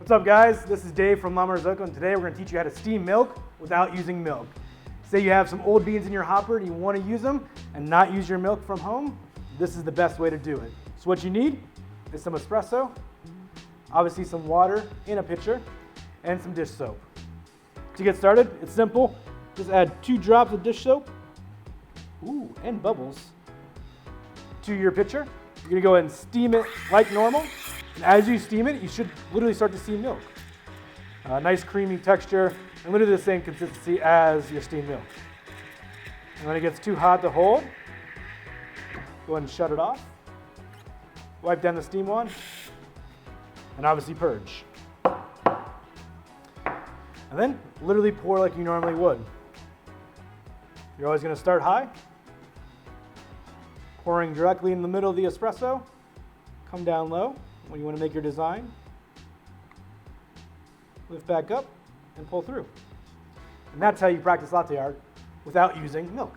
What's up guys, this is Dave from Marzocco, and today we're going to teach you how to steam milk without using milk. Say you have some old beans in your hopper and you want to use them and not use your milk from home, this is the best way to do it. So what you need is some espresso, obviously some water in a pitcher, and some dish soap. To get started, it's simple. Just add 2 drops of dish soap, and bubbles, to your pitcher. You're going to go ahead and steam it like normal. And as you steam it, you should literally start to see milk. Nice creamy texture, and literally the same consistency as your steamed milk. And when it gets too hot to hold, go ahead and shut it off. Wipe down the steam wand, and obviously purge. And then literally pour like you normally would. You're always going to start high, pouring directly in the middle of the espresso, come down low when you want to make your design, lift back up, and pull through. And that's how you practice latte art without using milk.